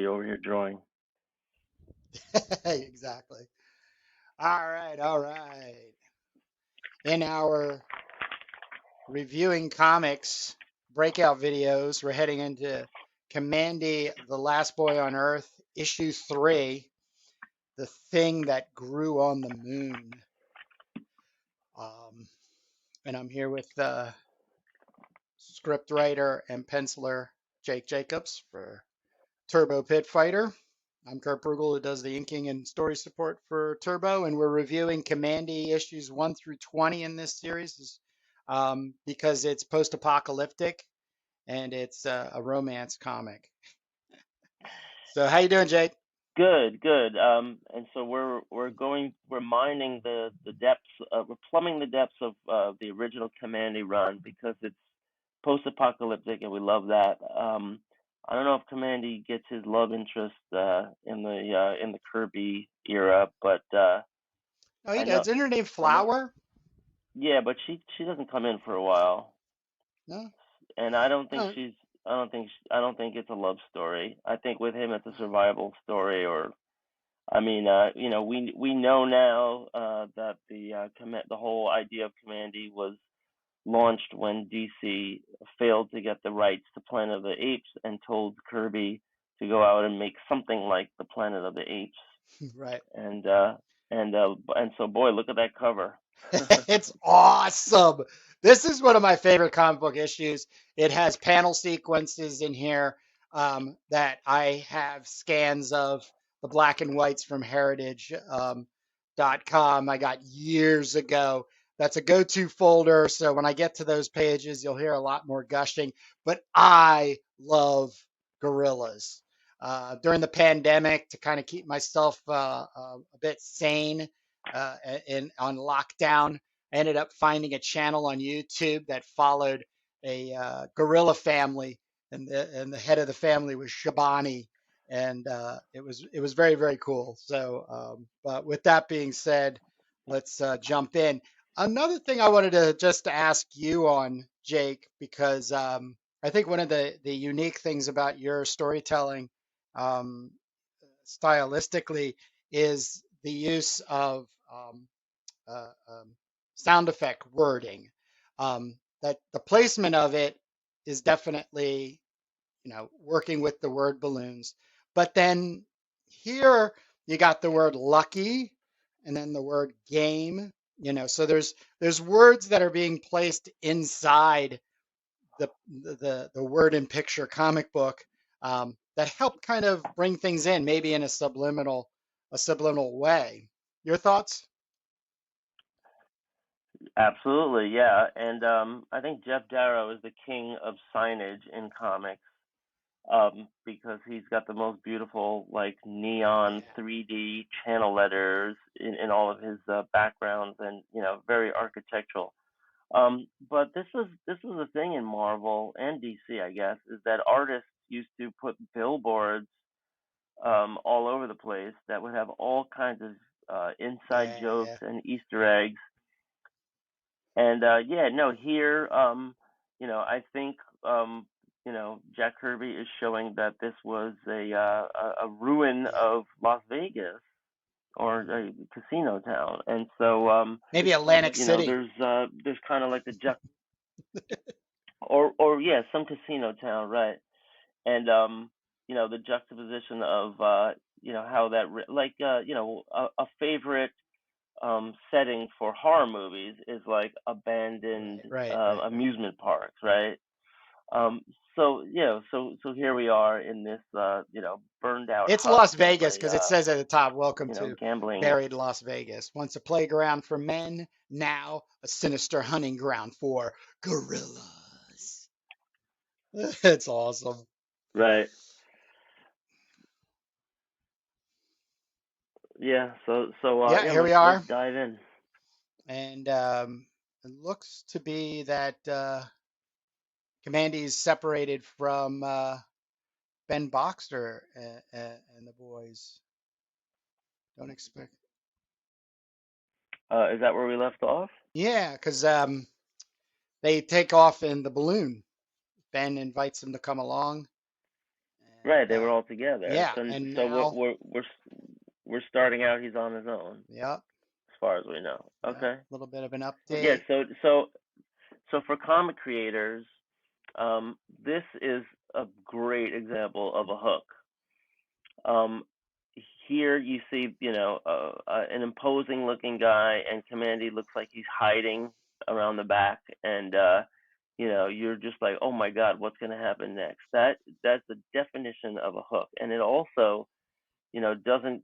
Kirby over here drawing. Exactly. All right, all right. In our reviewing comics breakout videos, we're heading into Kamandi The Last Boy on Earth, issue 3, The Thing That Grew on the Moon. And I'm here with script writer and penciler Jake Jacobs for Turbo Pit Fighter. I'm Kurt Brugel, who does the inking and story support for Turbo, and we're reviewing Kamandi issues 1 through 20 in this series because it's post-apocalyptic and it's a romance comic. So how you doing, Jake? Good, good. And so we're mining the depths, we're plumbing the depths of the original Kamandi run because it's post-apocalyptic and we love that. I don't know if Kamandi gets his love interest in the Kirby era, but Oh, he I know does. Isn't her name I know. Flower? Yeah, but she doesn't come in for a while, No. and I don't think Oh, she's. I don't think it's a love story. I think with him it's a survival story, or I mean, we know now that the whole idea of Kamandi was launched when DC failed to get the rights to Planet of the Apes and told Kirby to go out and make something like the Planet of the Apes. right. And and so boy, look at that cover. It's awesome. This is one of my favorite comic book issues. It has panel sequences in here that I have scans of the black and whites from heritage.com I got years ago. That's a go-to folder. So when I get to those pages, you'll hear a lot more gushing. But I love gorillas. During the pandemic, to kind of keep myself a bit sane, on lockdown. I ended up finding a channel on YouTube that followed a gorilla family, and the head of the family was Shabani, and it was very very cool. So, but with that being said, let's jump in. Another thing I wanted to just ask you on, Jake, because I think one of the unique things about your storytelling, um, stylistically, is the use of uh, um, sound effect wording. That the placement of it is definitely, working with the word balloons. But then here you got the word lucky and then the word game. So there's words that are being placed inside the word and picture comic book, that help kind of bring things in, maybe in a subliminal way. Your thoughts? Absolutely, yeah. And I think Jeff Darrow is the king of signage in comics. Because he's got the most beautiful like neon Yeah. 3D channel letters in all of his backgrounds, and very architectural. But this was a thing in Marvel and DC, I guess, is that artists used to put billboards all over the place that would have all kinds of inside Yeah, jokes yeah. and Easter eggs. And yeah, no, here, I think, Jack Kirby is showing that this was a ruin Yeah. of Las Vegas or Mhm. a casino town, and so Maybe Atlantic City. there's kind of like the or yeah, some casino town, right? And the juxtaposition of how that like a favorite setting for horror movies is like abandoned Right, right, right, right. amusement parks, right? Um, so so here we are in this burned out It's husk Las of Vegas because it says at the top, "Welcome to gambling. buried Las Vegas. Once a playground for men, now a sinister hunting ground for gorillas." It's awesome. Right. Yeah. Yeah, Yeah, here we let's are. dive in. And it looks to be that Commandy's separated from Ben Boxer and the boys. Don't expect. Is that where we left off? Yeah, because they take off in the balloon. Ben invites him to come along, Right, And they were all together. yeah, So and so now, we're starting out. He's on his own, yep, as far as we know. yep, Okay. a little bit of an Yeah. update. So for comic creators, this is a great example of a hook. Um, Here you see, an imposing looking guy, and Kamandi looks like he's hiding around the back, and you're just like, oh my God, what's going to happen next? That's the definition of a hook, and it also, doesn't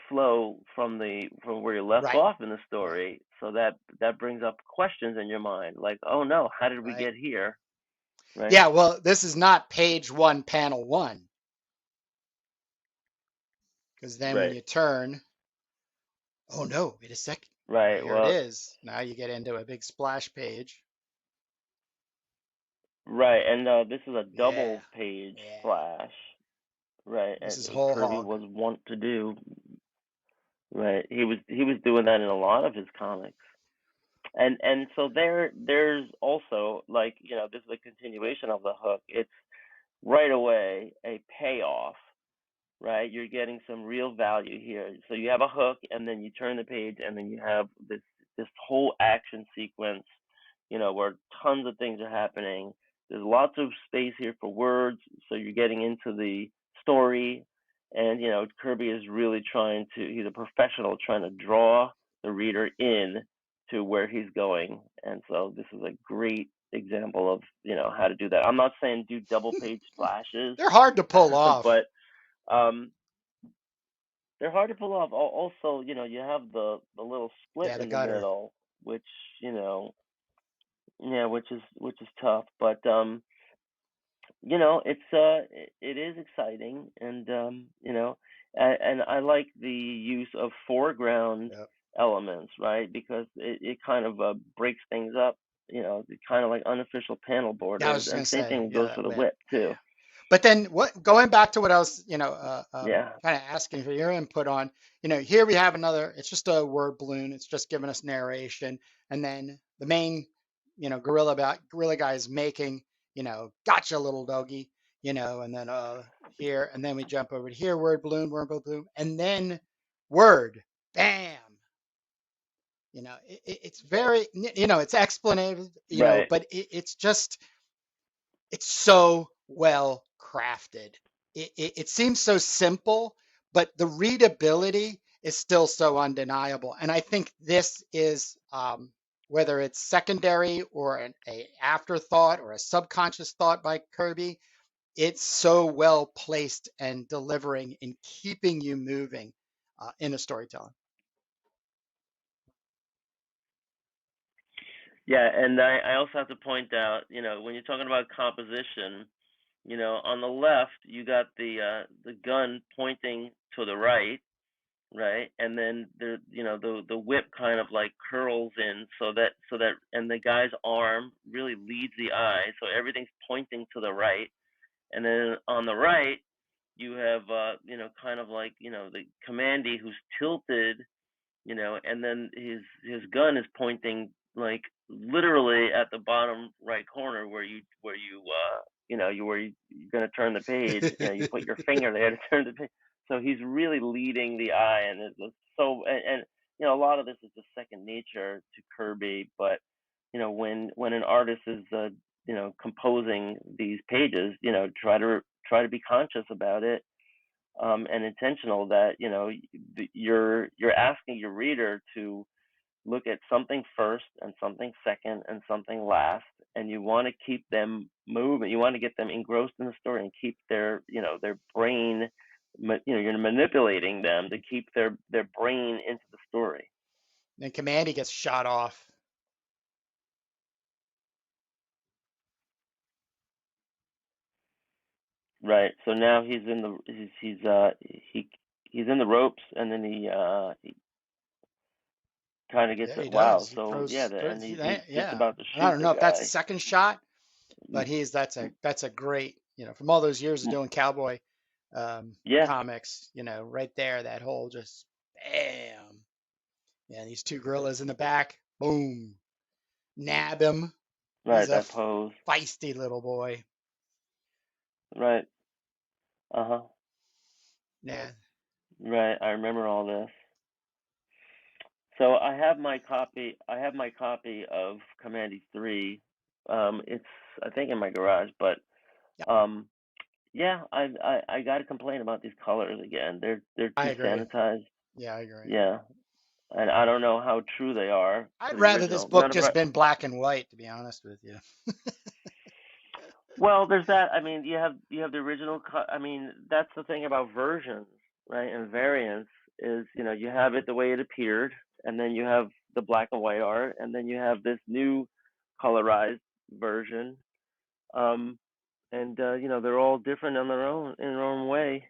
flow from where you left Right, off in the right, story, so that brings up questions in your mind, like, oh no, how did we right. get here, right? Yeah, well, this is not page one, panel one, because then when Right, you turn, oh no, wait a second. right. Here it Well, is. Now you get into a big splash page. right, and this is a Yeah, double page yeah. splash, right? This And is whole Kirby hog. was wont to do, right? He was doing that in a lot of his comics, and so there's also, like, this is a continuation of the hook. It's right away a payoff, right? You're getting some real value here. So you have a hook, and then you turn the page, and then you have this whole action sequence, where tons of things are happening. There's lots of space here for words, so you're getting into the story, and Kirby is really trying to. He's a professional trying to draw the reader in to where he's going, and so this is a great example of how to do that. I'm not saying do double page splashes, They're hard to pull off. but um, they're hard to pull off. Also, you have the little split Yeah, the in the gutter. middle, which yeah, which is tough. But it is exciting, and and I like the use of foreground Yep. elements, right? Because it kind of breaks things up. Kind of like unofficial panel Yeah, I was borders, just and gonna same say, thing yeah, goes for that the whip. whip too. Yeah. But then what going back to what I was, Yeah. kind of asking for your input on, here we have another, it's just a word balloon. It's just giving us narration. And then the main, gorilla guy is making, gotcha little doggy, and then here, and then we jump over to here, word balloon, and then word, bam. It's very, it's explanative, Right. but it's just, it's so well crafted. It seems so simple, but the readability is still so undeniable. And I think this is, whether it's secondary or a afterthought or a subconscious thought by Kirby, it's so well placed and delivering in keeping you moving in a storytelling. Yeah, and I also have to point out, when you're talking about composition, on the left you got the gun pointing to the right, right, and then the whip kind of like curls in, so that and the guy's arm really leads the eye, so everything's pointing to the right, and then on the right you have kind of like the commandee who's tilted, and then his gun is pointing like literally at the bottom right corner where you're gonna turn the page. You put your finger there to turn the page. So he's really leading the eye, and it's so and a lot of this is just second nature to Kirby. But when an artist is composing these pages, try to be conscious about it, and intentional, that you're asking your reader to look at something first and something second and something last, and you want to keep them moving. You want to get them engrossed in the story and keep their brain. You're manipulating them to keep their brain into the story. Then Commandy gets shot off. Right. So now he's in the ropes, and then he kind of gets Yeah, it. he Wow. does. He So yeah, throws and he's just yeah. about to And I shoot don't the know if that's a guy. second shot, but that's a great, from all those years of doing cowboy Yeah. comics, right there, that whole just bam. Yeah, these two gorillas in the back, boom, nab him. He's Right. a That pose. feisty little boy. Right. Uh-huh. Yeah, Right. I remember all this. So I have my copy. I have my copy of Kamandi 3. It's I think in my garage, but yeah, um, yeah, I got to complain about these colors again. They're I too agree. sanitized. Yeah, I agree. Yeah, and I don't know how true they are to I'd the rather this original. book just been black and white, to be honest with you. Well, there's that. I mean, you have the original. I mean, that's the thing about versions, right? And variants is, you have it the way it appeared, and then you have the black and white art, and then you have this new colorized version. Um, and they're all different in their own way.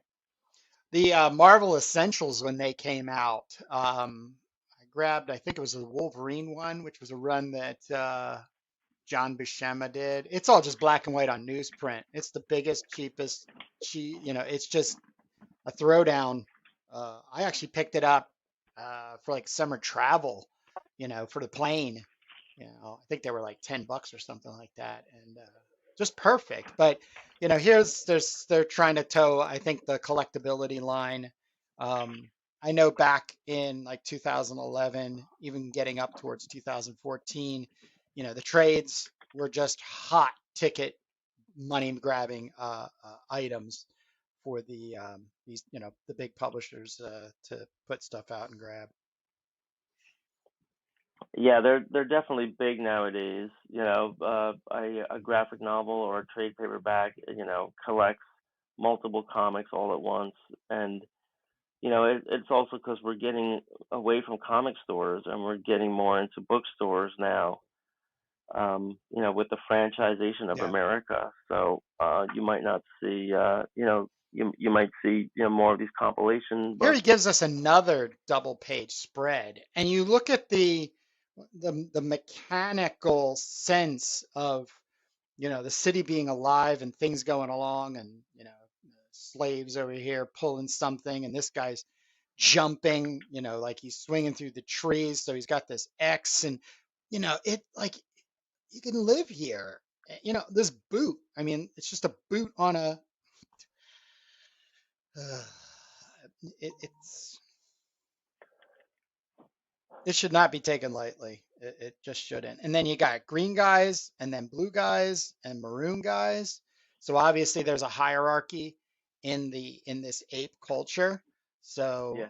The Marvel Essentials when they came out, I grabbed, I think it was the Wolverine one, which was a run that John Buscema did. It's all just black and white on newsprint. It's the biggest, cheapest, it's just a throwdown. I actually picked it up for like summer travel, for the plane. I think they were like $10 or something like that, and just perfect. But they're trying to toe, I think, the collectability line. I know back in like 2011, even getting up towards 2014, the trades were just hot ticket money grabbing items for the big publishers to put stuff out and grab. Yeah, they're definitely big nowadays. A graphic novel or a trade paperback, collects multiple comics all at once, and it's also because we're getting away from comic stores and we're getting more into bookstores now. With the franchisation of Yeah. America, so you might not see, you might see, more of these compilation Here he books. gives us another double page spread, and you look at the mechanical sense of the city being alive and things going along, and slaves over here pulling something, and this guy's jumping, like he's swinging through the trees, so he's got this X, and it like you can live here. This boot, I mean, it's just a boot on a uh, it's it should not be taken lightly. It just shouldn't. And then you got green guys, and then blue guys, and maroon guys. So obviously there's a hierarchy in this ape culture. So Yeah,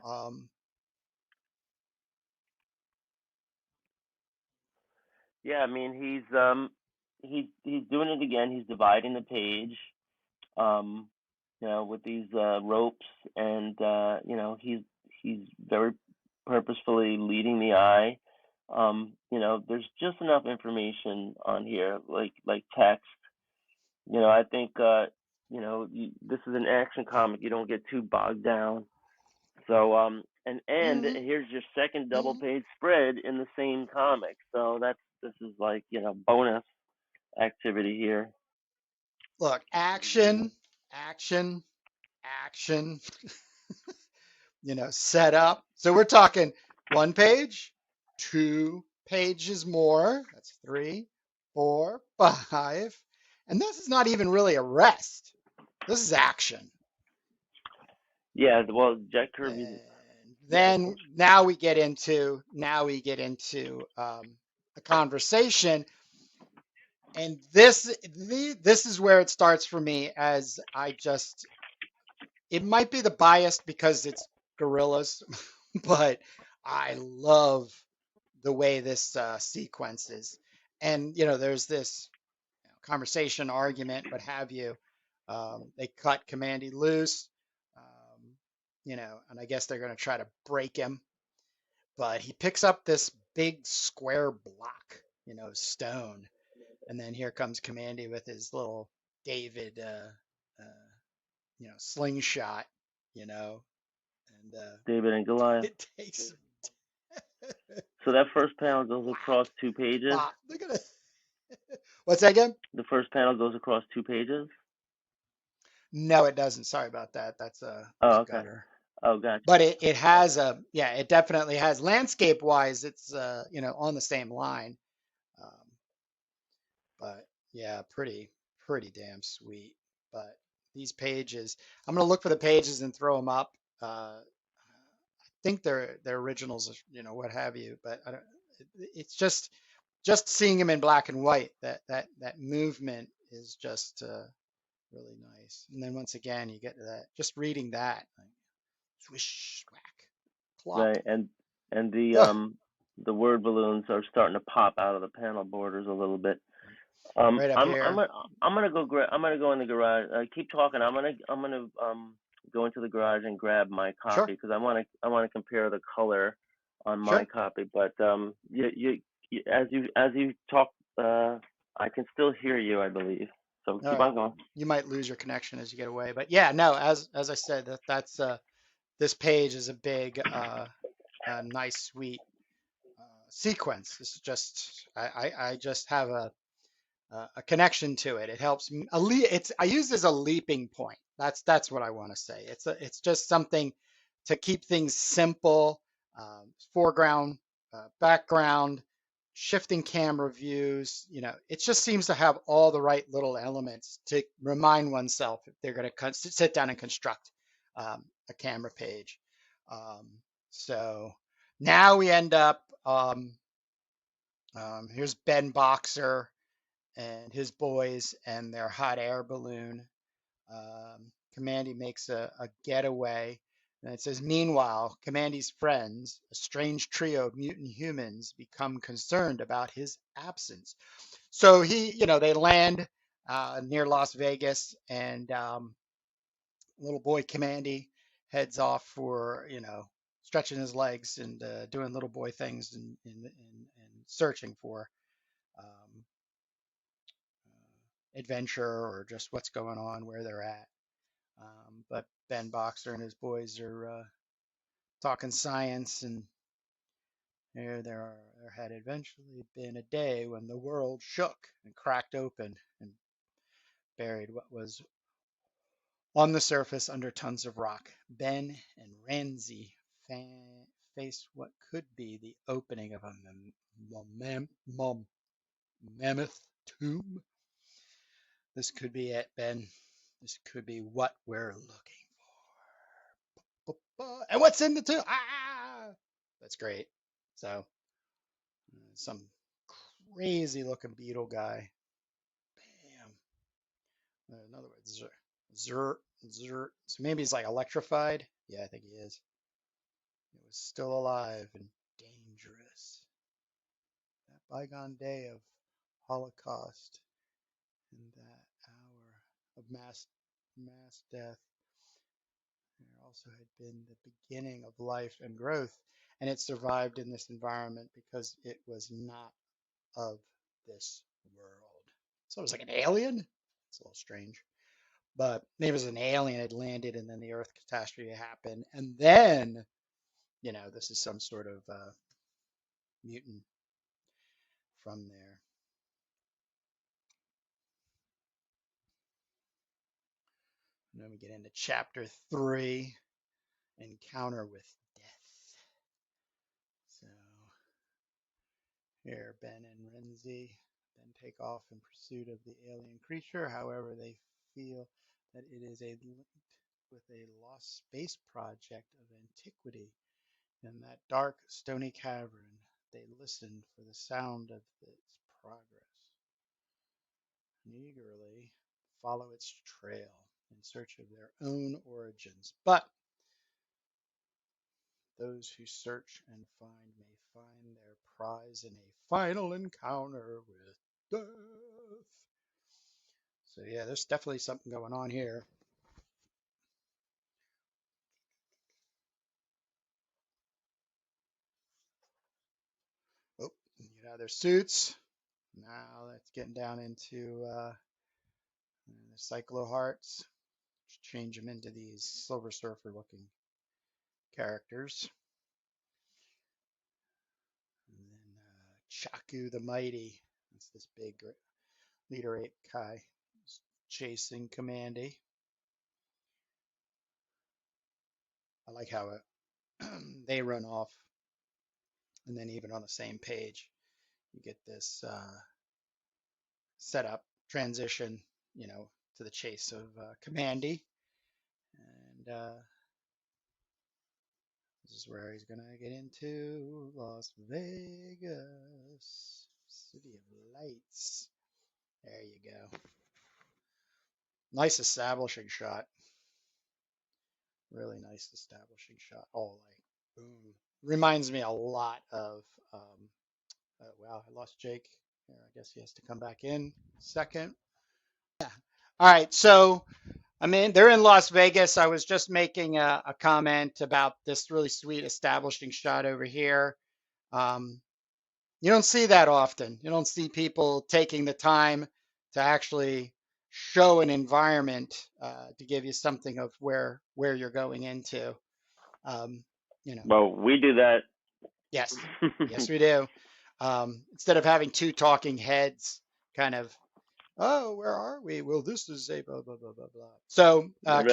yeah. I mean, he's doing it again. He's dividing the page, um, with these ropes, and he's very purposefully leading the eye. There's just enough information on here, like text. I think this is an action comic. You don't get too bogged down. So and mhm, here's your second double mhm. page spread in the same comic. So this is like bonus activity here. Look, action, action, action. Set up. So we're talking one page, 2 pages more. That's 3, 4, 5. And this is not even really a rest. This is action. Yeah, well, Jack Kirby's. And Yeah, then now we get into a conversation, and this is where it starts for me, as it might be the bias because it's gorillas, but I love the way this sequences. And there's this conversation, argument, what have you. They cut Kamandi loose, and I guess they're going to try to break him. But he picks up this big square block, stone, and then here comes Kamandi with his little David, slingshot, you know, and David and Goliath. it takes So that first panel goes across whack, 2 pages. bop. Look at it. What's that again? The first panel goes across 2 pages. No, it doesn't. Sorry about that. That's Oh, okay. gutter. Oh, gotcha. But it has yeah, it definitely has, landscape wise, it's on the same line. Um, but yeah, pretty damn sweet. But these pages. I'm going to look for the pages and throw them up. I think they're originals, what have you. But I don't, it's just seeing them in black and white. That movement is just really nice. And then once again, you get to that. Just reading that, like, swish, whack, plop. Right, and Ugh, the word balloons are starting to pop out of the panel borders a little bit. right up I'm here. I'm gonna go in the garage. Keep talking. I'm gonna go into the garage and grab my Sure, copy because I want to compare the color on my sure. copy. But as you talk, I can still hear you, I believe. So All keep right. on going. You might lose your connection as you get away, but yeah, no. As I said, that's this page is a big, nice, sweet sequence. This is just I just have a connection to it. It helps me. It's I use it as a leaping point. That's what I want to say. It's just something to keep things simple. Foreground, background, shifting camera views. It just seems to have all the right little elements to remind oneself if they're going to sit down and construct a camera page. Um, so now we end up. Here's Ben Boxer and his boys and their hot air balloon. Kamandi makes a getaway. And it says, meanwhile, Kamandi's friends, a strange trio of mutant humans, become concerned about his absence. So they land near Las Vegas, and little boy Kamandi heads off for, stretching his legs and doing little boy things and searching for um, adventure or just what's going on, where they're at. But Ben Boxer and his boys are talking science, and there had eventually been a day when the world shook and cracked open and buried what was on the surface under tons of rock. Ben and Ramsey face what could be the opening of a mammoth tomb. This could be it, Ben. This could be what we're looking for. And what's in the tomb? Ah! That's great. So, some crazy looking beetle guy. Bam. In other words, zert, zert. So maybe he's like electrified. Yeah, I think he is. It was still alive and dangerous. That bygone day of Holocaust and that hour of mass death. There also had been the beginning of life and growth, and it survived in this environment because it was not of this world. So it was like an alien. It's a little strange, but maybe it was an alien had landed, and then the Earth catastrophe happened, and then this is some sort of mutant from there. And then we get into chapter 3, Encounter with Death. So here, Ben and Renzi then take off in pursuit of the alien creature. However, they feel that it is linked with a lost space project of antiquity. In that dark, stony cavern, they listened for the sound of its progress, and eagerly follow its trail in search of their own origins. But those who search and find may find their prize in a final encounter with death. So yeah, there's definitely something going on here. Oh, their suits. Now that's getting down into the Cyclo Hearts. Change them into these Silver Surfer looking characters. And then Chaku the Mighty. That's this big leader ape guy chasing Kamandi. I like how they run off, and then even on the same page, you get this setup transition. to the chase of Kamandi, and this is where he's gonna get into Las Vegas, City of Lights. There you go. Nice establishing shot. Really nice establishing shot. Oh, like boom. Reminds me a lot of. Wow, I lost Jake. Here, I guess he has to come back in second. Yeah. All right. So, I mean, they're in Las Vegas. I was just making a comment about this really sweet establishing shot over here. Um, you don't see that often. You don't see people taking the time to actually show an environment to give you something of where you're going into. Um, you know, Well, we do that. yes, yes, we do. Instead of having two talking heads, kind of, oh, where are we? Well, this is a blah blah blah blah blah. So Right.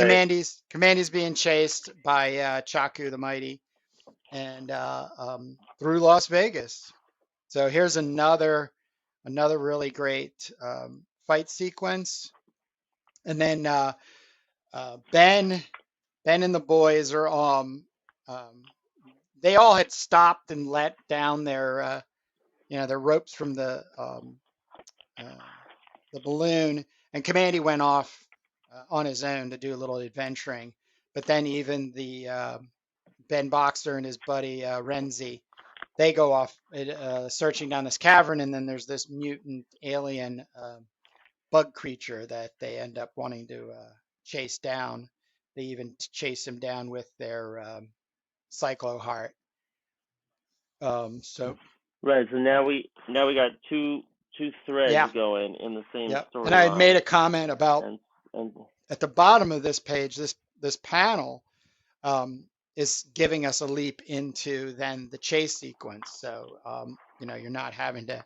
Commandy's being chased by Chaku the Mighty, and through Las Vegas. So here's another really great fight sequence, and then Ben and the boys are they all had stopped and let down their their ropes from uh, the balloon, and Commandy went off on his own to do a little adventuring. But then even the Ben Boxer and his buddy Renzi, they go off searching down this cavern, and then there's this mutant alien bug creature that they end up wanting to chase down. They even chase him down with their cyclo heart. So Right. So now we got two threads yeah, going in the same yep. And I had made storyline, a comment about and and at the bottom of this page, this panel um, is giving us a leap into then the chase sequence. So you're not having to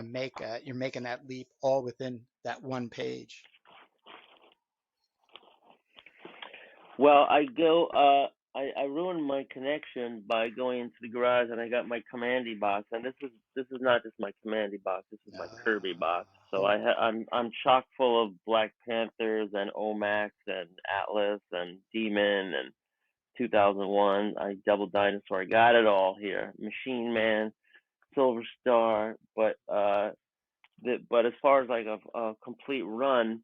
make you're making that leap all within that one page. well, I ruined my connection by going into the garage, and I got my Commandy box, and this is not just my Commandy box. This is my Kirby box. So Oh, I'm chock full of Black Panthers and Omax and Atlas and Demon and 2001. I Double Dinosaur. I got it all here. Machine Man, Silver Star, but as far as like a complete run,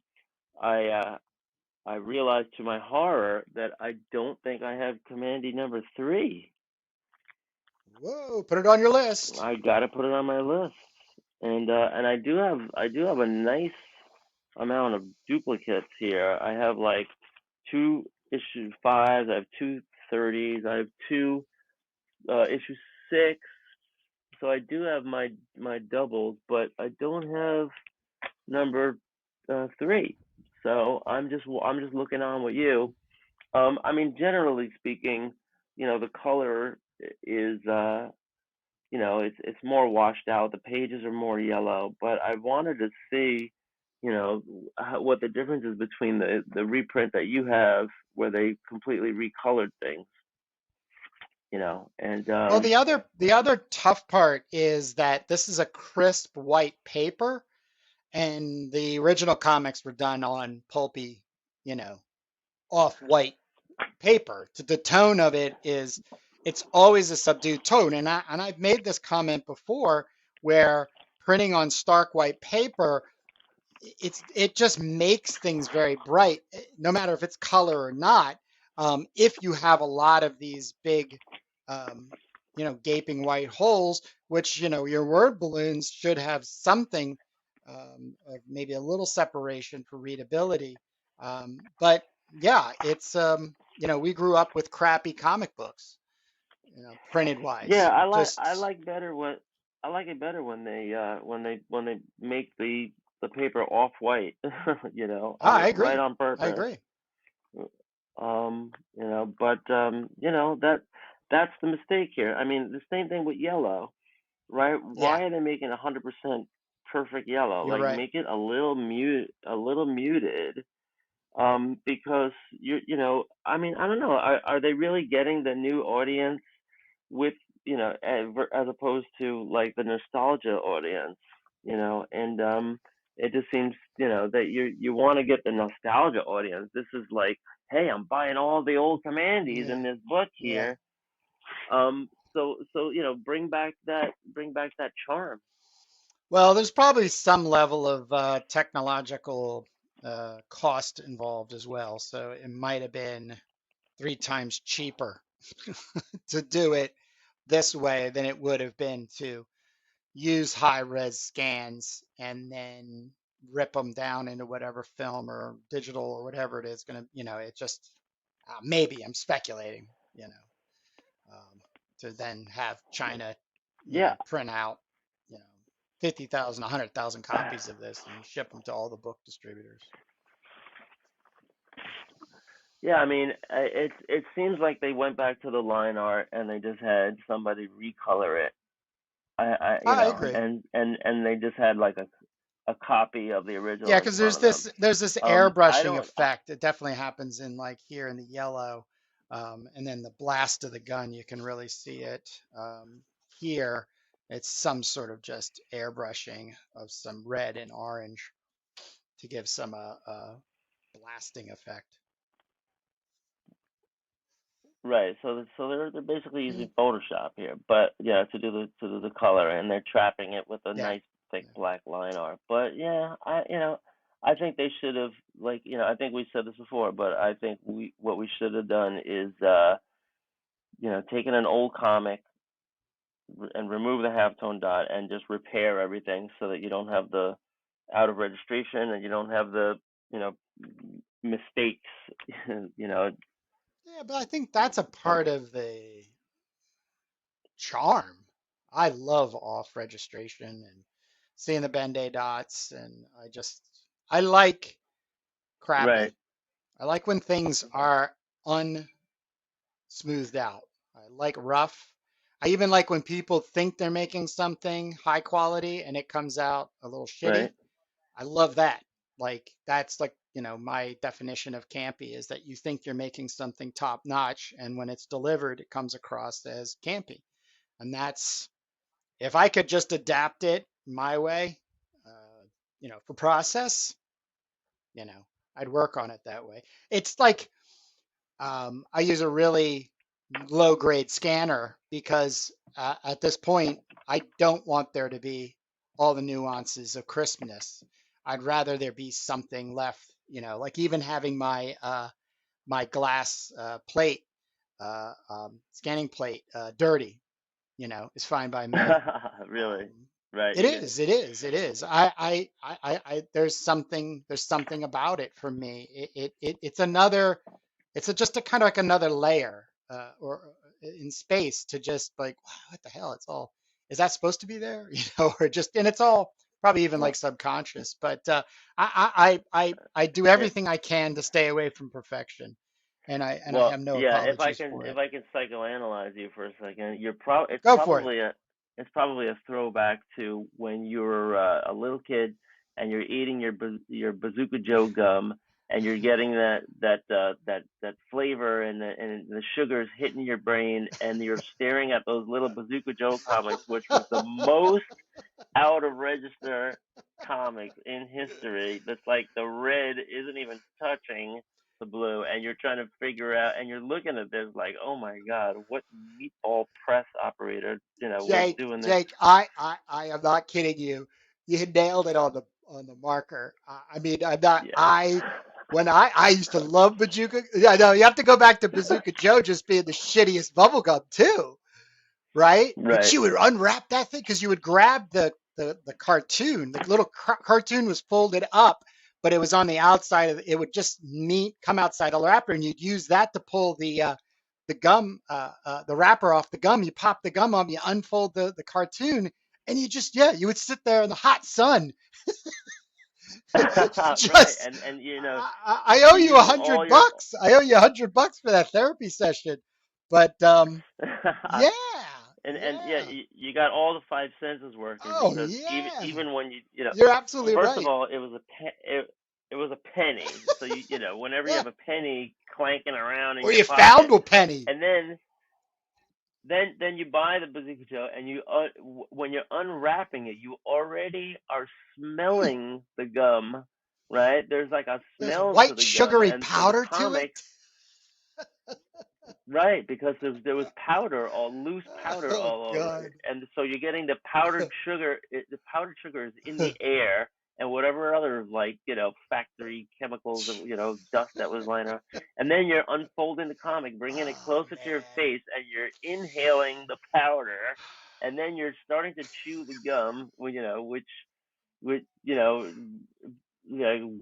I uh, I realized to my horror that I don't think I have Commandy number three. whoa! Put it on your list. I gotta put it on my list, and I do have a nice amount of duplicates here. I have like two issue fives. I have two 30s. I have two issue six. So I do have my doubles, but I don't have number three. So I'm just looking on with you. I mean, generally speaking, the color is it's more washed out. The pages are more yellow, but I wanted to see, what the difference is between the reprint that you have, where they completely recolored things, and Well, the other tough part is that this is a crisp white paper, and the original comics were done on pulpy, you know, off white paper. The tone of it is it's always a subdued tone, and I've made this comment before where printing on stark white paper it just makes things very bright, no matter if it's color or not. If you have a lot of these big, um, gaping white holes, which your word balloons should have something of maybe a little separation for readability. But yeah, it's we grew up with crappy comic books, printed yeah, wise. I like I Just like better when I like it better when they make the paper off white, I right agree. on I purpose. agree. But that's the mistake here. I mean, the same thing with yellow, right? Yeah, Why are they making 100% perfect yellow? you're Like, right. make it a little muted. Because I mean, I don't know. Are they really getting the new audience with, as opposed to like the nostalgia audience, and It just seems, that you want to get the nostalgia audience. This is like, hey, I'm buying all the old Commandys Yeah, in this book yeah. here. So bring back that charm. Well, there's probably some level of technological cost involved as well. So it might have been 3 times cheaper to do it this way than it would have been to use high res scans and then rip them down into whatever film or digital or whatever it is going to, it just maybe I'm speculating, to then have China, Yeah, print out, you know, 50,000, 100,000 copies of this and ship them to all the book distributors. yeah. I mean, it seems like they went back to the line art and they just had somebody recolor it. I you I know, agree. and they just had like a copy of the Yeah, original in because front of them. there's this I airbrushing don't. effect. It definitely happens in like here in the yellow, and then the blast of the gun. You can really see it here. It's some sort of just airbrushing of some red and orange to give some blasting effect. Right. So they're basically Mm, using Photoshop here, but yeah, to do the color, and they're trapping it with a yeah, nice thick yeah, black line art. But yeah, I think they should have, like, I think we said this before, but I think what we should have done is taken an old comic and remove the halftone dot and just repair everything so that you don't have the out of registration and you don't have the you know mistakes. you know yeah. But I think that's a part of the charm. I love off registration and seeing the Ben-Day dots, and I like right. crappy. I like when things are unsmoothed out. I like rough. I even like when people think they're making something high quality and it comes out a little shitty. Right. I love that. Like that's like, my definition of campy is that you think you're making something top notch and when it's delivered it comes across as campy. And that's if I could just adapt it my way, for process, you know, I'd work on it that way. It's like I use a really low grade scanner because at this point, I don't want there to be all the nuances of crispness. I'd rather there be something left, like even having my glass plate, scanning plate, dirty, is fine by me. Really. Um, Right. it You get. is, it is, it is. There's something about it for me. It's just a kind of like another layer, or in space to just like, wow, what the hell? Is that supposed to be there? Or just, and it's all probably even like Well, subconscious. But I do yeah. everything I can to stay away from perfection, and I Well, have no yeah. If I apologies can, for if it. I can psychoanalyze you for a second, it's Go for it. probably a throwback to when you were a little kid and you're eating your Bazooka Joe gum and you're getting that flavor and the sugars hitting your brain and you're staring at those little Bazooka Joe comics, which was the most out of register comics in history. That's like the red isn't even touching the blue, and you're trying to figure out, and you're looking at this like, oh my god, what meatball press operator, was Jake, doing this? Jake, I am not kidding you. You had nailed it on the marker. I mean, I'm not. Yeah. When I used to love Bazooka. Yeah, no, you have to go back to Bazooka Joe just being the shittiest bubblegum too, right? But Right. you would unwrap that thing because you would grab the cartoon. The little cartoon was folded up, but it was on the outside of it would just meet come outside the wrapper, and you'd use that to pull the gum, the wrapper off the gum. You pop the gum on, you unfold the cartoon, and you would sit there in the hot sun. Right. Just, And I owe you're you a using all hundred your bucks. I owe you $100 for that therapy session. But yeah, and yeah, yeah. you got all the five senses working Oh because even yeah, even when you're absolutely first of right. all, it was a penny. So whenever you Yeah. have a penny clanking around in Or your you found pocket, a penny. and then then you buy the Bazooka Joe, and when you're unwrapping it, you already are smelling the gum, right? There's like a There's smell to white the gum, sugary and so the powder to it. comics, right? Because there was powder, all loose powder Oh all over it, God. and so you're getting the powdered sugar. The powdered sugar is in the air, and whatever other like factory chemicals, dust that was lying around, and then you're unfolding the comic, bringing it Oh closer to your man. face, and you're inhaling the powder, and then you're starting to chew the gum, which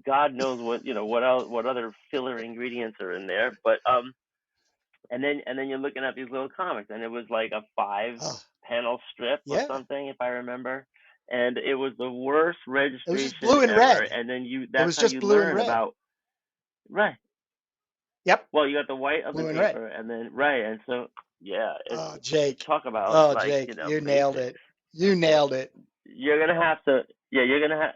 God knows what else, what other filler ingredients are in there, but and then you're looking at these little comics, and it was like a five Oh, panel strip or yeah. something, if I remember, and it was the worst It was just registration blue and ever. red. And then It that's was how just you blue and learn red. about, right. Yep. Well, you got the white of the Blue and red. paper, and then right, and so yeah, it's Oh, Jake. talk about Oh, like Jake, you nailed basics. it. You nailed it. You're gonna have to, yeah, you're gonna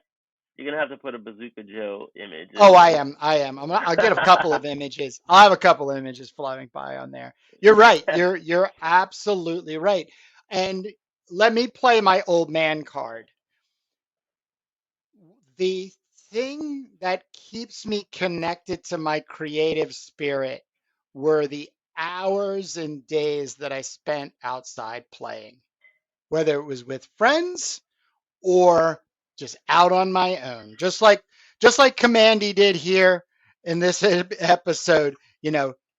have to put a Bazooka Joe image in Oh, I there. am. I am. I'll get a couple of images. I'll have a couple of images flowing by on there. You're right. You're absolutely right. And let me play my old man card. The thing that keeps me connected to my creative spirit were the hours and days that I spent outside playing, whether it was with friends or just out on my own. Just like Kamandi did here in this episode,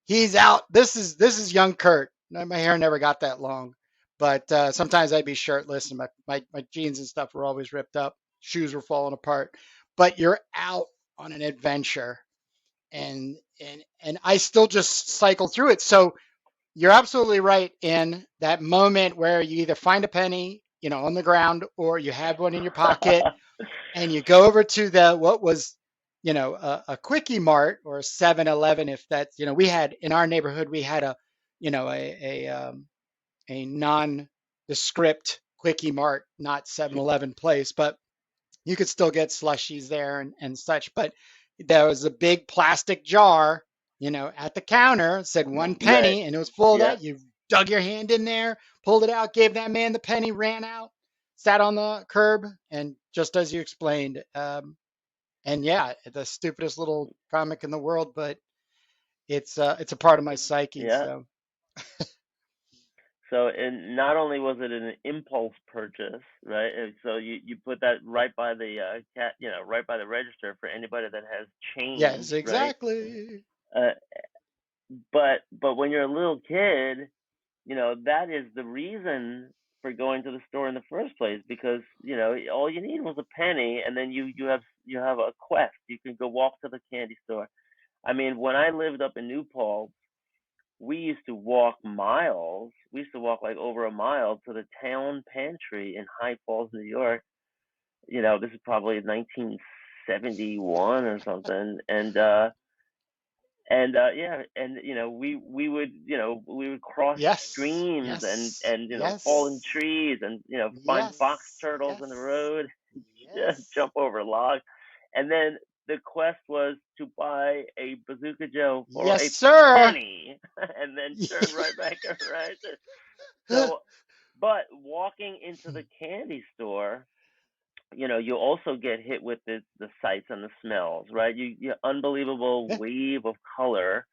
he's out. This is young Kurt. My hair never got that long, but sometimes I'd be shirtless and my jeans and stuff were always ripped up. Shoes were falling apart. But you're out on an adventure, and I still just cycle through it. So you're absolutely right in that moment where you either find a penny, on the ground, or you have one in your pocket, and you go over to the what was, a quickie mart or a 7-Eleven. If that's, we had in our neighborhood, we had a nondescript quickie mart, not 7-Eleven place, but you could still get slushies there and such. But there was a big plastic jar, at the counter. It said one Right. penny, and it was full of Yeah. that. You dug your hand in there, pulled it out, gave that man the penny, ran out, sat on the curb, and just as you explained, and yeah, the stupidest little comic in the world, but it's a part of my psyche. Yeah. So So, and not only was it an impulse purchase, right? And so you put that right by the right by the register for anybody that has change, yes, right? exactly. Uh, but when you're a little kid, that is the reason for going to the store in the first place, because all you need was a penny, and then you have a quest. You can go walk to the candy store. I mean, when I lived up in New Paltz, we used to walk miles. We used to walk like over a mile to the town pantry in High Falls, New York. This is probably 1971 or something, and yeah, and we would cross Yes, streams and yes, and fallen yes, trees, and find box yes, turtles in the yes, road, yes, jump over logs, and then the quest was to buy a Bazooka Joe for yes, a sir. penny, and then turn right back around. So, but walking into the candy store, you also get hit with the sights and the smells, right? You unbelievable wave of color,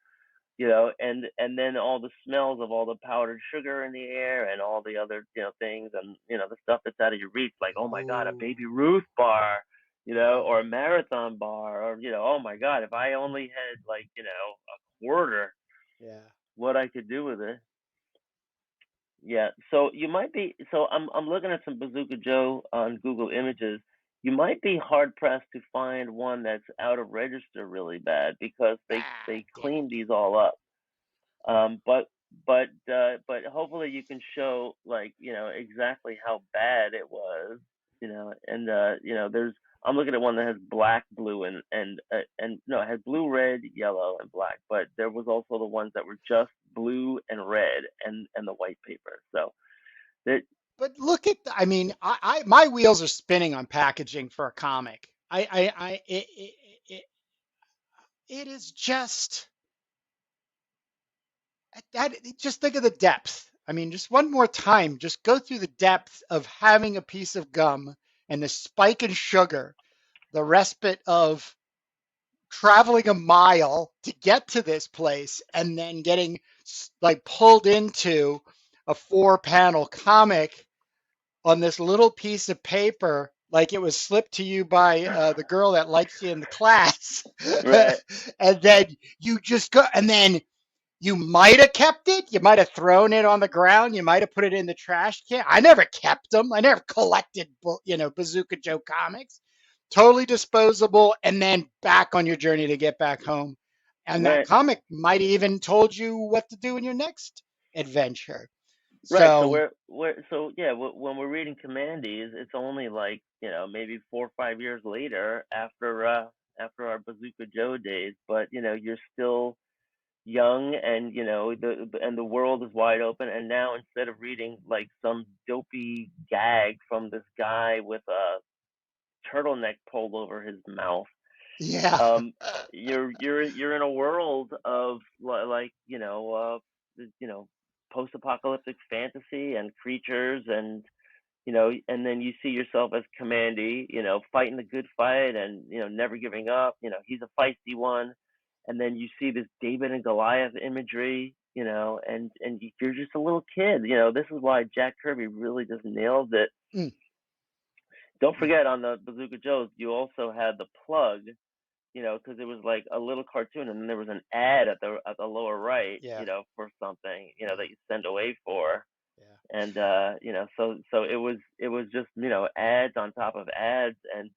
and then all the smells of all the powdered sugar in the air, and all the other things, and the stuff that's out of your reach, like, oh my God, a Ooh, Baby Ruth bar, or a oh, marathon bar, or oh my God, if I only had, like, a quarter, yeah. what I could do with it. Yeah, so you might be. So I'm looking at some Bazooka Joe on Google Images. You might be hard pressed to find one that's out of register really bad, because they Ah, they damn it. clean these all up. But hopefully you can show, like, exactly how bad it was. And there's, I'm looking at one that has black, blue, and no, it has blue, red, yellow, and black. But there was also the ones that were just blue and red, and the white paper. So that, But look at, I mean, my wheels are spinning on packaging for a comic. It is just that. Just think of the depth. I mean, just one more time, just go through the depth of having a piece of gum and the spike in sugar, the respite of traveling a mile to get to this place and then getting like pulled into a 4 panel comic on this little piece of paper like it was slipped to you by the girl that likes you in the class. Right, And then you just go, and then you might have kept it. You might have thrown it on the ground. You might have put it in the trash can. I never kept them. I never collected, Bazooka Joe comics. Totally disposable, and then back on your journey to get back home. And that right, comic might have even told you what to do in your next adventure. right. So So, so yeah, when we're reading Commandees, it's only like maybe 4 or 5 years later after our Bazooka Joe days, but you're still young, and and the world is wide open, and now instead of reading like some dopey gag from this guy with a turtleneck pulled over his mouth, yeah, um you're in a world of like post-apocalyptic fantasy and creatures, and then you see yourself as Commandy, fighting the good fight, and never giving up. He's a feisty one, and then you see this David and Goliath imagery, and you're just a little kid. This is why Jack Kirby really just nails it. mm, Don't forget, on the Bazooka Joes, you also had the plug, because it was like a little cartoon, and then there was an ad at the lower right, yeah, for something, yeah, that you send away for, yeah. and so it was just ads on top of ads, and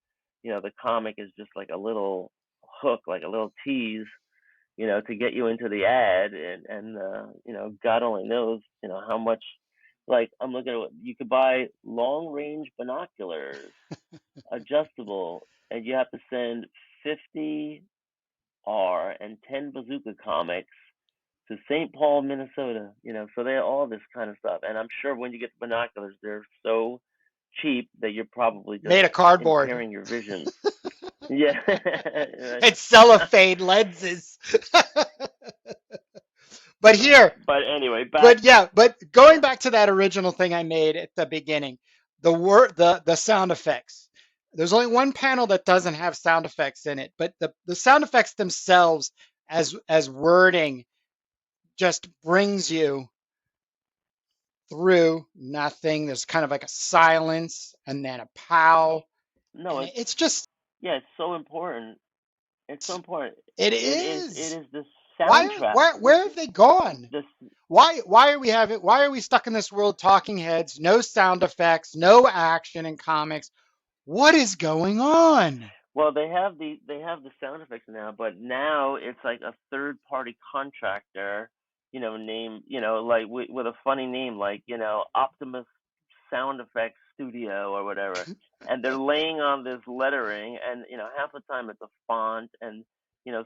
the comic is just like a little hook, like a little tease, to get you into the ad, and God only knows how much. Like, I'm looking at what you could buy: long range binoculars, adjustable, and you have to send 50 R and 10 bazooka comics to St. Paul, Minnesota. So they have all this kind of stuff. And I'm sure when you get the binoculars, they're so cheap that you're probably just Made of cardboard. impairing your vision. Yeah. It's cellophane lenses. But here, But anyway, back. but yeah, but going back to that original thing I made at the beginning, the sound effects. There's only one panel that doesn't have sound effects in it, but the sound effects themselves as wording just brings you through nothing. There's kind of like a silence and then a pow, No, and it's it's just yeah, it's so important. It's so important. it It is. is the Why soundtrack. where have they gone? This Why are we stuck in this world talking heads, no sound effects, no action in comics? What is going on? Well, they have the sound effects now, but now it's like a third party contractor, name, like with a funny name, like Optimus Sound Effects Studio or whatever, and they're laying on this lettering, and half the time it's a font, and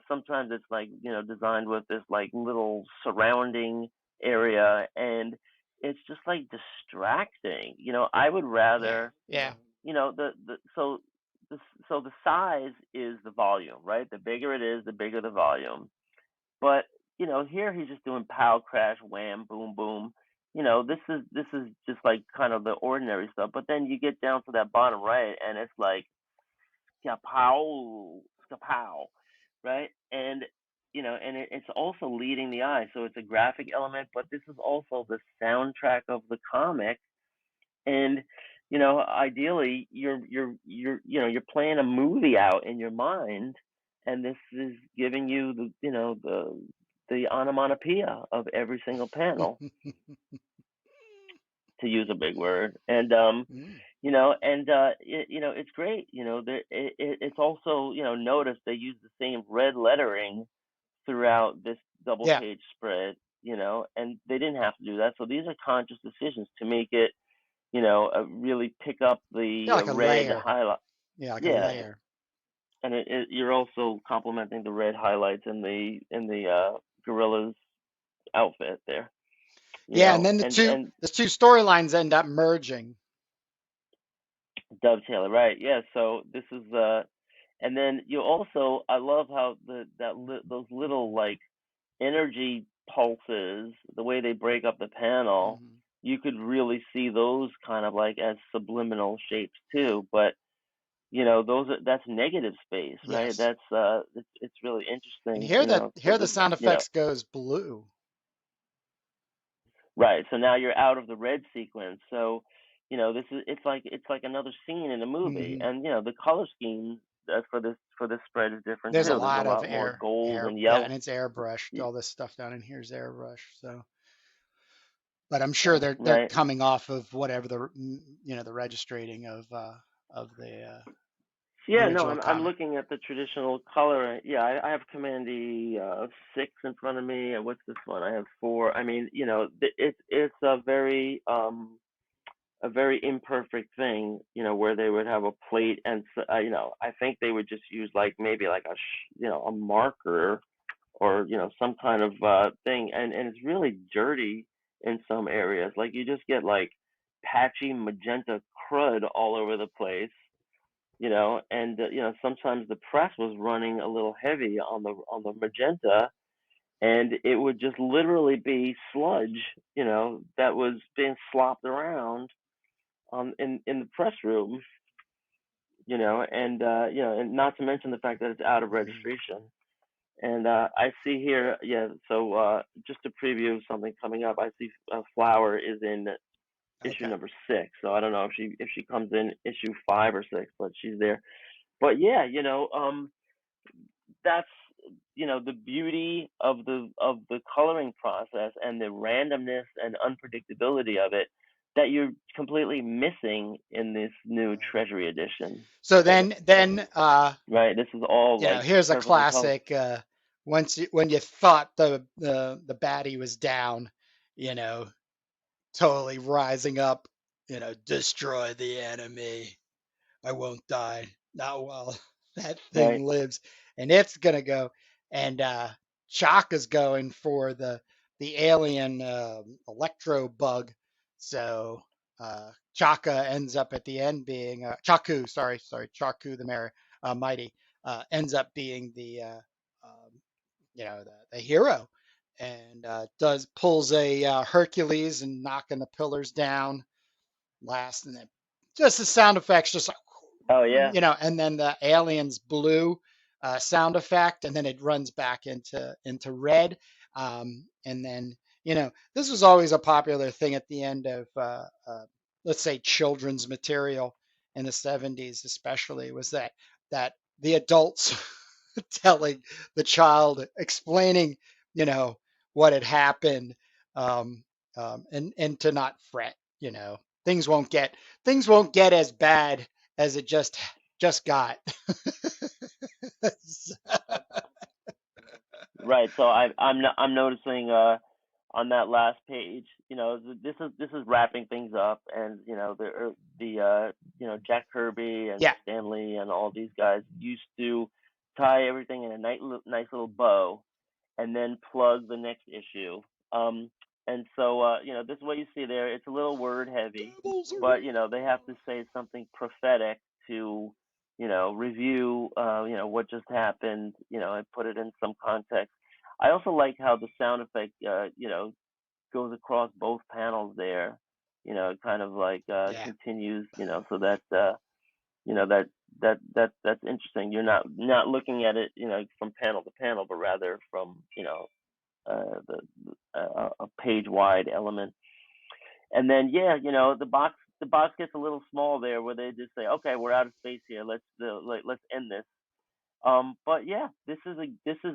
sometimes it's like designed with this like little surrounding area, and it's just like distracting. I would Yeah, rather, yeah. the the so the size is the volume, right? The bigger it is, the bigger the volume. But here he's just doing pow, crash, wham, boom, boom. This is just like kind of the ordinary stuff. But then you get down to that bottom right, and it's like pow, pow, right? And it's also leading the eye, so it's a graphic element, but this is also the soundtrack of the comic, and ideally you're playing a movie out in your mind, and this is giving you the onomatopoeia of every single panel, to use a big word. And Mm. it's great. It's also, notice they use the same red lettering throughout this double Yeah, page spread, and they didn't have to do that, so these are conscious decisions to make it, really pick up yeah, the like a red layer. highlight. Yeah, like a Yeah, layer. and you're also complementing the red highlights in the gorilla's outfit there. Yeah, and then And the two storylines end up merging. dovetail, right? Yeah. So this is and then you also, I love how those little like energy pulses, the way they break up the panel, Hmm. you could really see those kind of like as subliminal shapes too. But that's negative space, right? Yes. It's really And interesting, here the sound effects goes blue. right. So now you're out of the red sequence. So, it's like another scene in a movie, Hmm. and the color scheme for this spread is different There's a too. There's a lot of lot more gold and yeah, yellow. and it's airbrushed. y- All this stuff down in here is airbrushed. So, but I'm sure they're Right. coming off of whatever the registrating of the Yeah, no, original I'm comic. looking at the traditional color. Yeah, I have Commandy 6 in front of me. What's this one? I have 4. I mean, it's a very imperfect thing, where they would have a plate and I think they would just use like maybe like a marker or some kind of thing, and it's really dirty in some areas. Like you just get like patchy magenta crud all over the place, and sometimes the press was running a little heavy on the magenta, and it would just literally be sludge, that was being slopped around in the press room, and not to mention the fact that it's out of Hmm. registration. And I see here, yeah. So just to preview something coming up, I see Flower is in issue Okay. number 6. So I don't know if she comes in issue 5 or 6, but she's there. But yeah, that's the beauty of the coloring process and the randomness and unpredictability of it that you're completely missing in this new Right. Treasury edition. So That then right, this is all like here's a perfectly colored. classic. When you thought the baddie was down, you know, totally rising up, destroy the enemy. I won't die. Not while that Right, thing lives. And it's gonna go. And Chaka's going for the alien electro bug. So Chaka ends up at the end being Chaku. Sorry, Chaku mighty ends up being um, the hero, and does pulls a Hercules and knocking the pillars down last, and then just the sound effects, just like, oh yeah, and then the aliens blue sound effect, and then it runs back into red, and then this was always a popular thing at the end of let's say children's material in the 70s, especially, was that the adults telling the child, explaining, you know, what had happened, um, and to not fret. Things won't get things won't get as bad as it just got. right. So I'm noticing on that last page, this is wrapping things up, and the Jack Kirby and Yeah. Stanley and all these guys used to tie everything in a nice little bow, and then plug the next issue. And so this is what you see there. It's a little word heavy, Rebels but are they have to say something prophetic to review what just happened, and put it in some context. I also like how the sound effect goes across both panels there. It kind of like yeah. continues, so that that's interesting. You're not looking at it, from panel to panel, but rather from the a page wide element. And then yeah, the box gets a little small there, where they just say, okay, we're out of space here. Let's end this. But yeah, this is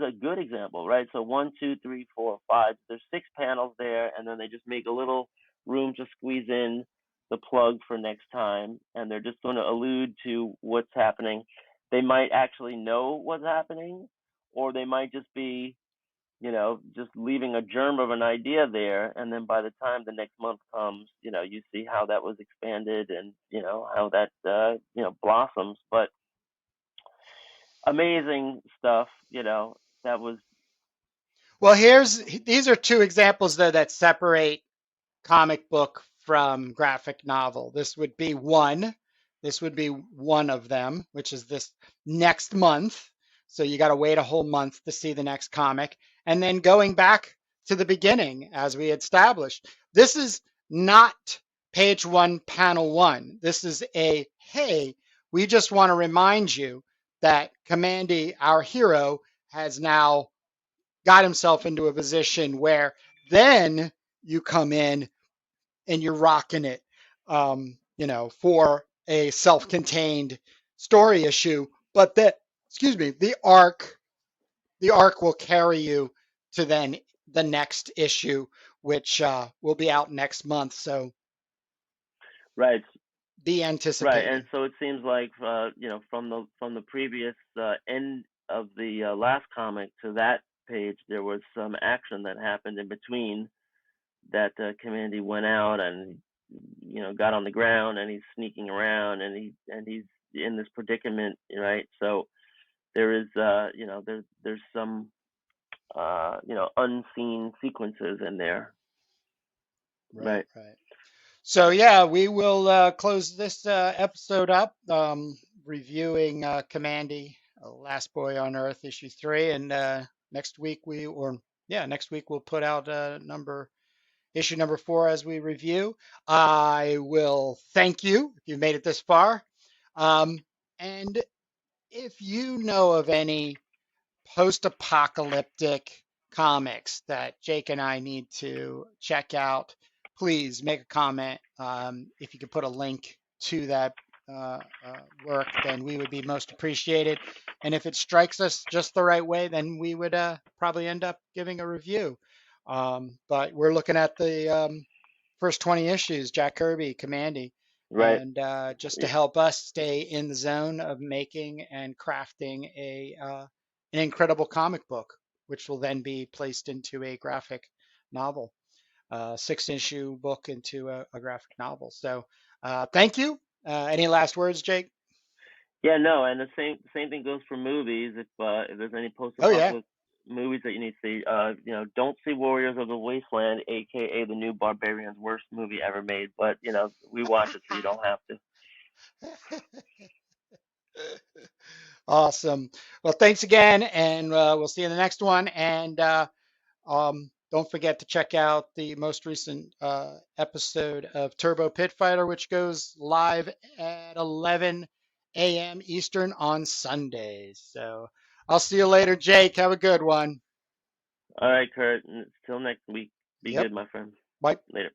a good example, right? So 1, 2, 3, 4, 5. There's 6 panels there, and then they just make a little room to squeeze in the plug for next time, and they're just going to allude to what's happening. They might actually know what's happening, or they might just be, just leaving a germ of an idea there, and then by the time the next month comes, you see how that was expanded, and how that blossoms. But amazing stuff, that was. Well, these are two examples though that separate comic book from graphic novel. This would be one of them, which is this next month, So you got to wait a whole month to see the next comic. And then going back to the beginning, as we established, this is not page one, panel one. This is hey, we just want to remind you that Kamandi, our hero, has now got himself into a position where then you come in and you're rocking it, for a self-contained story issue. But the arc will carry you to then the next issue, which will be out next month. So Right, be right. And anticipating. so it seems like from the previous end of the last comic to that page, there was some action that happened in between. That Kamandi went out and got on the ground, and he's sneaking around, and he's in this predicament, right? So there is there's some unseen sequences in there, Right, right? right. So yeah, we will close this episode up, reviewing Kamandi, Last Boy on Earth, issue 3, and next week we'll put out issue number 4 as we review. I will thank you if you made it this far, and if you know of any post-apocalyptic comics that Jake and I need to check out, please make a comment. If you could put a link to that work, then we would be most appreciated. And if it strikes us just the right way, then we would probably end up giving a review. But we're looking at the first 20 issues, Jack Kirby, Kamandi, Right. and just to help us stay in the zone of making and crafting an incredible comic book, which will then be placed into a graphic novel, 6-issue book into a graphic novel. So thank you. Any last words, Jake? Yeah, no, and the same thing goes for movies. If there's any Oh, yeah. post-apocalyptic movies that you need to see, don't see Warriors of the Wasteland, aka the new Barbarian's worst movie ever made. But we watch it so you don't have to. Awesome. Well, thanks again, and we'll see you in the next one. And don't forget to check out the most recent episode of Turbo Pit Fighter, which goes live at 11 a.m. Eastern on Sundays. So I'll see you later, Jake. Have a good one. All right, Kurt. Until next week. Be Yep. good, my friend. Bye. Later.